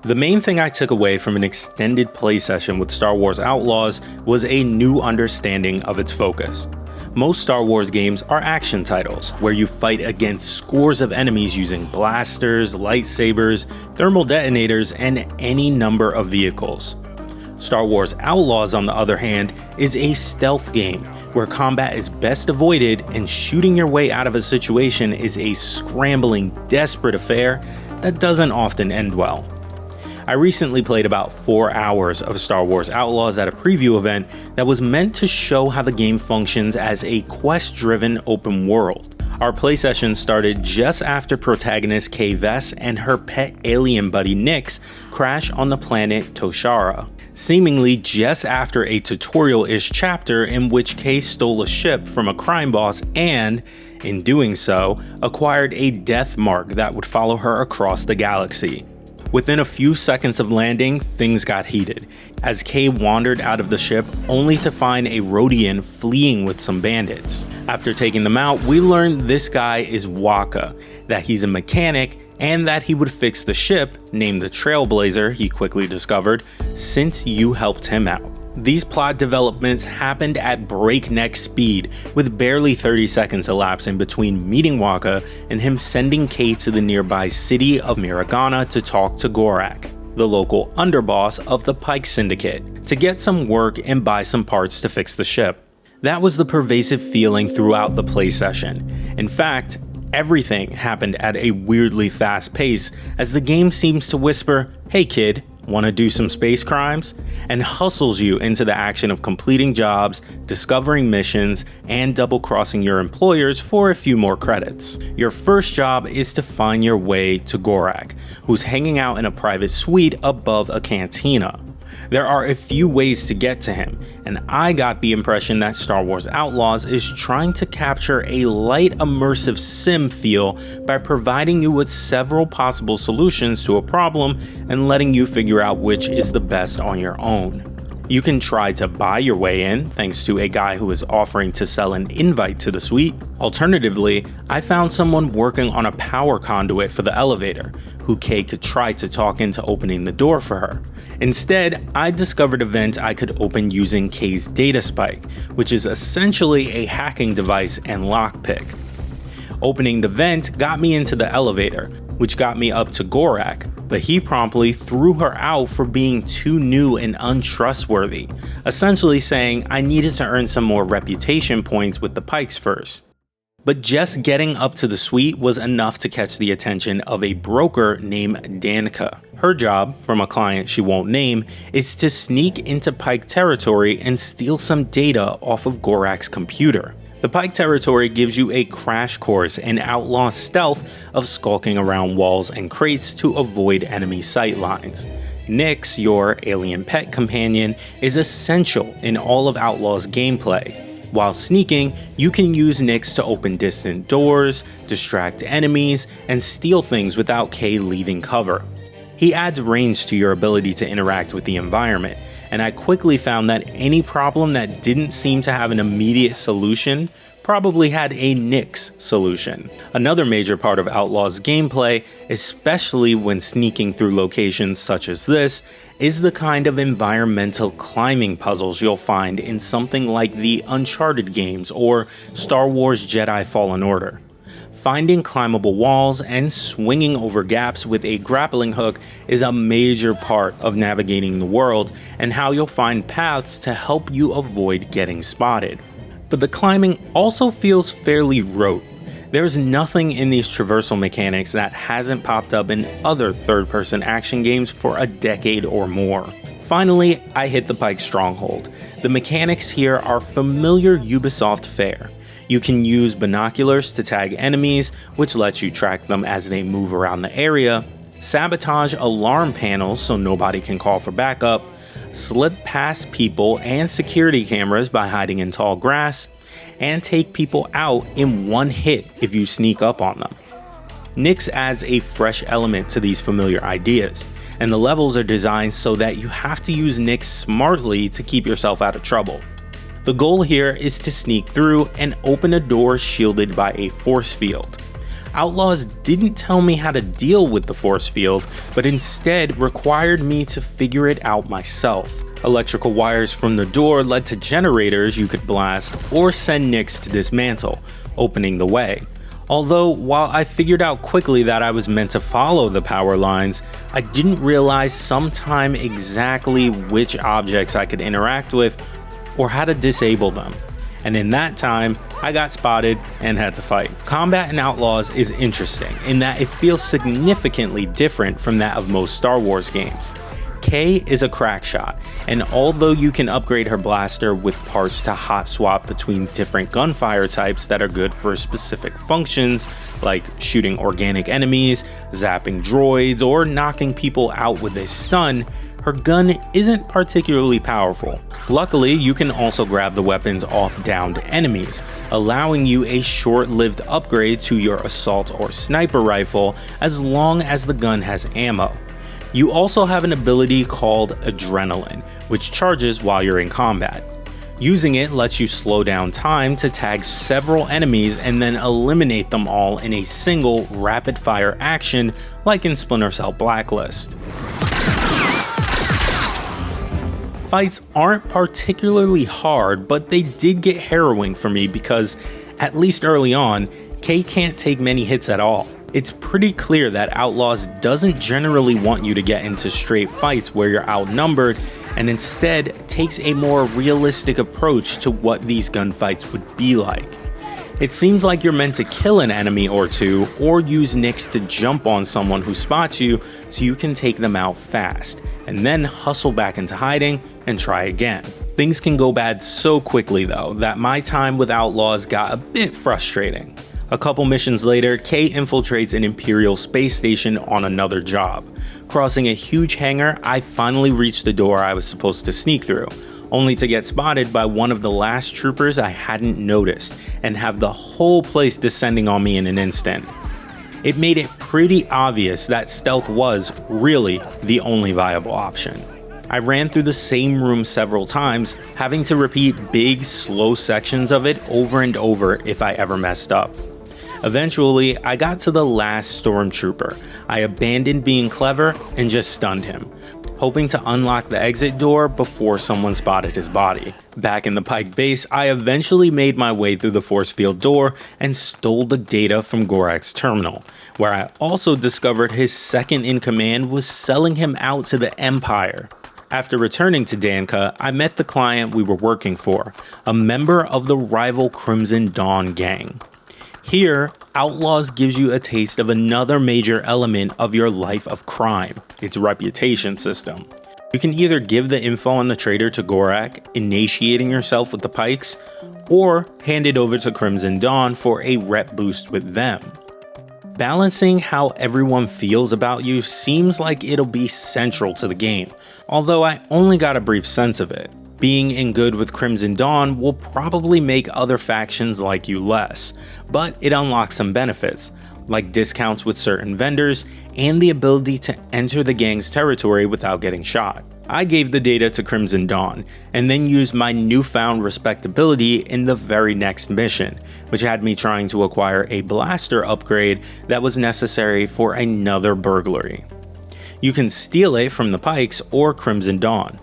The main thing I took away from an extended play session with Star Wars Outlaws was a new understanding of its focus. Most Star Wars games are action titles, where you fight against scores of enemies using blasters, lightsabers, thermal detonators, and any number of vehicles. Star Wars Outlaws, on the other hand, is a stealth game, where combat is best avoided and shooting your way out of a situation is a scrambling, desperate affair that doesn't often end well. I recently played about 4 hours of Star Wars Outlaws at a preview event that was meant to show how the game functions as a quest-driven open world. Our play session started just after protagonist Kay Vess and her pet alien buddy Nix crash on the planet Toshara, seemingly just after a tutorial-ish chapter in which Kay stole a ship from a crime boss and, in doing so, acquired a death mark that would follow her across the galaxy. Within a few seconds of landing, things got heated, as Kay wandered out of the ship only to find a Rodian fleeing with some bandits. After taking them out, we learned this guy is Waka, that he's a mechanic, and that he would fix the ship, named the Trailblazer he quickly discovered, since you helped him out. These plot developments happened at breakneck speed, with barely 30 seconds elapsing between meeting Waka and him sending Kay to the nearby city of Mirogana to talk to Gorak, the local underboss of the Pike Syndicate, to get some work and buy some parts to fix the ship. That was the pervasive feeling throughout the play session. In fact, everything happened at a weirdly fast pace, as the game seems to whisper, "Hey kid, wanna do some space crimes?" and hustles you into the action of completing jobs, discovering missions, and double-crossing your employers for a few more credits. Your first job is to find your way to Gorak, who's hanging out in a private suite above a cantina. There are a few ways to get to him, and I got the impression that Star Wars Outlaws is trying to capture a light immersive sim feel by providing you with several possible solutions to a problem and letting you figure out which is the best on your own. You can try to buy your way in, thanks to a guy who is offering to sell an invite to the suite. Alternatively, I found someone working on a power conduit for the elevator, who Kay could try to talk into opening the door for her. Instead, I discovered a vent I could open using Kay's data spike, which is essentially a hacking device and lockpick. Opening the vent got me into the elevator, which got me up to Gorak, but he promptly threw her out for being too new and untrustworthy, essentially saying I needed to earn some more reputation points with the Pikes first. But just getting up to the suite was enough to catch the attention of a broker named Danica. Her job, from a client she won't name, is to sneak into Pike territory and steal some data off of Gorak's computer. The Pike territory gives you a crash course in outlaw stealth of skulking around walls and crates to avoid enemy sight lines. Nix, your alien pet companion, is essential in all of Outlaw's gameplay. While sneaking, you can use Nix to open distant doors, distract enemies, and steal things without Kay leaving cover. He adds range to your ability to interact with the environment, and I quickly found that any problem that didn't seem to have an immediate solution probably had a Nix solution. Another major part of Outlaw's gameplay, especially when sneaking through locations such as this, is the kind of environmental climbing puzzles you'll find in something like the Uncharted games or Star Wars Jedi Fallen Order. Finding climbable walls and swinging over gaps with a grappling hook is a major part of navigating the world and how you'll find paths to help you avoid getting spotted. But the climbing also feels fairly rote. There's nothing in these traversal mechanics that hasn't popped up in other third-person action games for a decade or more. Finally, I hit the Pike Stronghold. The mechanics here are familiar Ubisoft fare. You can use binoculars to tag enemies, which lets you track them as they move around the area, sabotage alarm panels so nobody can call for backup, slip past people and security cameras by hiding in tall grass, and take people out in one hit if you sneak up on them. Nix adds a fresh element to these familiar ideas, and the levels are designed so that you have to use Nix smartly to keep yourself out of trouble. The goal here is to sneak through and open a door shielded by a force field. Outlaws didn't tell me how to deal with the force field, but instead required me to figure it out myself. Electrical wires from the door led to generators you could blast or send Nyx to dismantle, opening the way. Although, while I figured out quickly that I was meant to follow the power lines, I didn't realize sometime exactly which objects I could interact with or how to disable them. And in that time, I got spotted and had to fight. Combat in Outlaws is interesting in that it feels significantly different from that of most Star Wars games. Kay is a crack shot, and although you can upgrade her blaster with parts to hot swap between different gunfire types that are good for specific functions, like shooting organic enemies, zapping droids, or knocking people out with a stun, her gun isn't particularly powerful. Luckily, you can also grab the weapons off downed enemies, allowing you a short-lived upgrade to your assault or sniper rifle as long as the gun has ammo. You also have an ability called Adrenaline, which charges while you're in combat. Using it lets you slow down time to tag several enemies and then eliminate them all in a single rapid-fire action like in Splinter Cell Blacklist. Fights aren't particularly hard, but they did get harrowing for me because, at least early on, Kay can't take many hits at all. It's pretty clear that Outlaws doesn't generally want you to get into straight fights where you're outnumbered, and instead takes a more realistic approach to what these gunfights would be like. It seems like you're meant to kill an enemy or two, or use Nyx to jump on someone who spots you so you can take them out fast, and then hustle back into hiding and try again. Things can go bad so quickly though that my time with Outlaws got a bit frustrating. A couple missions later, Kay infiltrates an Imperial space station on another job. Crossing a huge hangar, I finally reached the door I was supposed to sneak through, only to get spotted by one of the last troopers I hadn't noticed, and have the whole place descending on me in an instant. It made it pretty obvious that stealth was really the only viable option. I ran through the same room several times, having to repeat big, slow sections of it over and over if I ever messed up. Eventually, I got to the last stormtrooper. I abandoned being clever and just stunned him, hoping to unlock the exit door before someone spotted his body. Back in the Pike base, I eventually made my way through the force field door and stole the data from Gorak's terminal, where I also discovered his second in command was selling him out to the Empire. After returning to Danka, I met the client we were working for, a member of the rival Crimson Dawn gang. Here, Outlaws gives you a taste of another major element of your life of crime, its reputation system. You can either give the info on the traitor to Gorak, initiating yourself with the Pikes, or hand it over to Crimson Dawn for a rep boost with them. Balancing how everyone feels about you seems like it'll be central to the game, although I only got a brief sense of it. Being in good with Crimson Dawn will probably make other factions like you less, but it unlocks some benefits, like discounts with certain vendors and the ability to enter the gang's territory without getting shot. I gave the data to Crimson Dawn, and then used my newfound respectability in the very next mission, which had me trying to acquire a blaster upgrade that was necessary for another burglary. You can steal it from the Pikes or Crimson Dawn.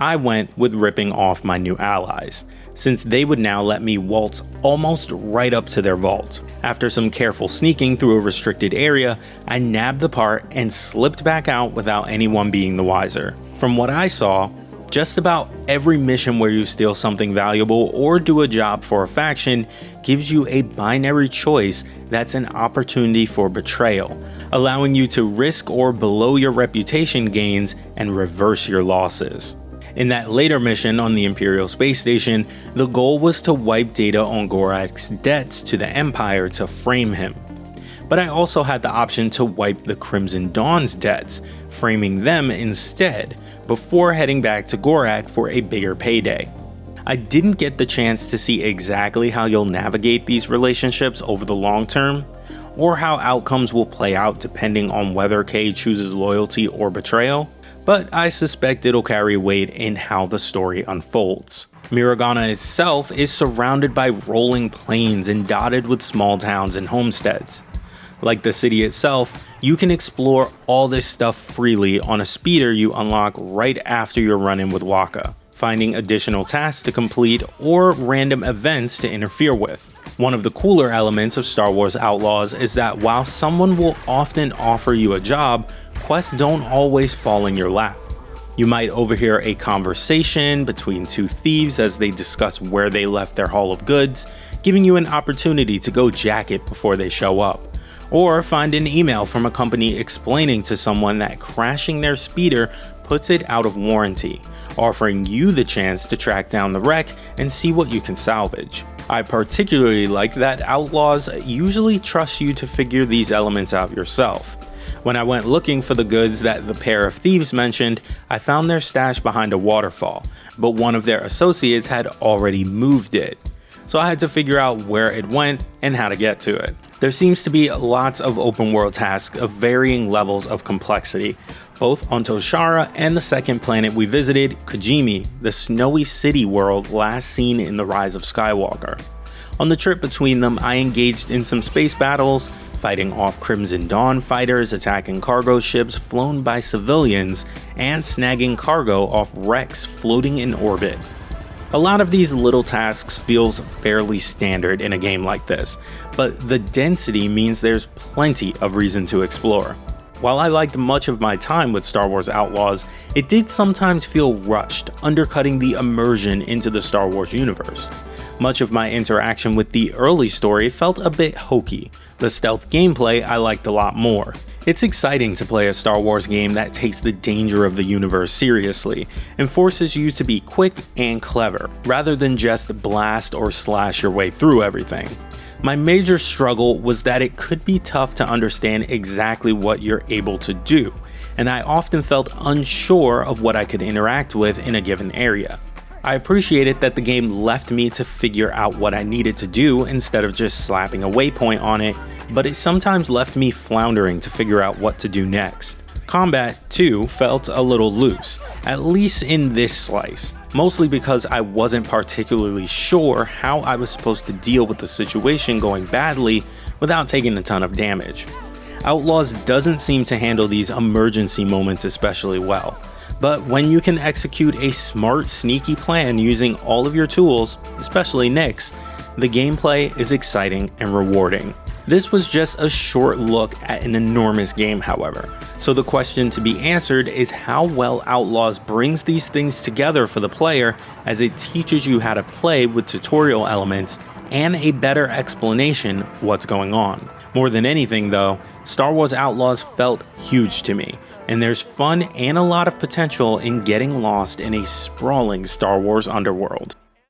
I went with ripping off my new allies, since they would now let me waltz almost right up to their vault. After some careful sneaking through a restricted area, I nabbed the part and slipped back out without anyone being the wiser. From what I saw, just about every mission where you steal something valuable or do a job for a faction gives you a binary choice that's an opportunity for betrayal, allowing you to risk or blow your reputation gains and reverse your losses. In that later mission on the Imperial space station, the goal was to wipe data on Gorak's debts to the Empire to frame him. But I also had the option to wipe the Crimson Dawn's debts, framing them instead, before heading back to Gorak for a bigger payday. I didn't get the chance to see exactly how you'll navigate these relationships over the long term, or how outcomes will play out depending on whether Kay chooses loyalty or betrayal, but I suspect it'll carry weight in how the story unfolds. Mirogana itself is surrounded by rolling plains and dotted with small towns and homesteads. Like the city itself, you can explore all this stuff freely on a speeder you unlock right after your run-in with Waka, finding additional tasks to complete or random events to interfere with. One of the cooler elements of Star Wars Outlaws is that while someone will often offer you a job, quests don't always fall in your lap. You might overhear a conversation between two thieves as they discuss where they left their haul of goods, giving you an opportunity to go jack it before they show up. Or find an email from a company explaining to someone that crashing their speeder puts it out of warranty, offering you the chance to track down the wreck and see what you can salvage. I particularly like that Outlaws usually trust you to figure these elements out yourself. When I went looking for the goods that the pair of thieves mentioned, I found their stash behind a waterfall, but one of their associates had already moved it. So I had to figure out where it went and how to get to it. There seems to be lots of open world tasks of varying levels of complexity, both on Toshara and the second planet we visited, Kojimi, the snowy city world last seen in The Rise of Skywalker. On the trip between them, I engaged in some space battles, fighting off Crimson Dawn fighters, attacking cargo ships flown by civilians, and snagging cargo off wrecks floating in orbit. A lot of these little tasks feels fairly standard in a game like this, but the density means there's plenty of reason to explore. While I liked much of my time with Star Wars Outlaws, it did sometimes feel rushed, undercutting the immersion into the Star Wars universe. Much of my interaction with the early story felt a bit hokey. The stealth gameplay I liked a lot more. It's exciting to play a Star Wars game that takes the danger of the universe seriously and forces you to be quick and clever, rather than just blast or slash your way through everything. My major struggle was that it could be tough to understand exactly what you're able to do, and I often felt unsure of what I could interact with in a given area. I appreciated that the game left me to figure out what I needed to do instead of just slapping a waypoint on it, but it sometimes left me floundering to figure out what to do next. Combat, too, felt a little loose, at least in this slice, mostly because I wasn't particularly sure how I was supposed to deal with the situation going badly without taking a ton of damage. Outlaws doesn't seem to handle these emergency moments especially well. But when you can execute a smart, sneaky plan using all of your tools, especially Nick's, the gameplay is exciting and rewarding. This was just a short look at an enormous game, however, so the question to be answered is how well Outlaws brings these things together for the player as it teaches you how to play with tutorial elements and a better explanation of what's going on. More than anything though, Star Wars Outlaws felt huge to me, and there's fun and a lot of potential in getting lost in a sprawling Star Wars underworld.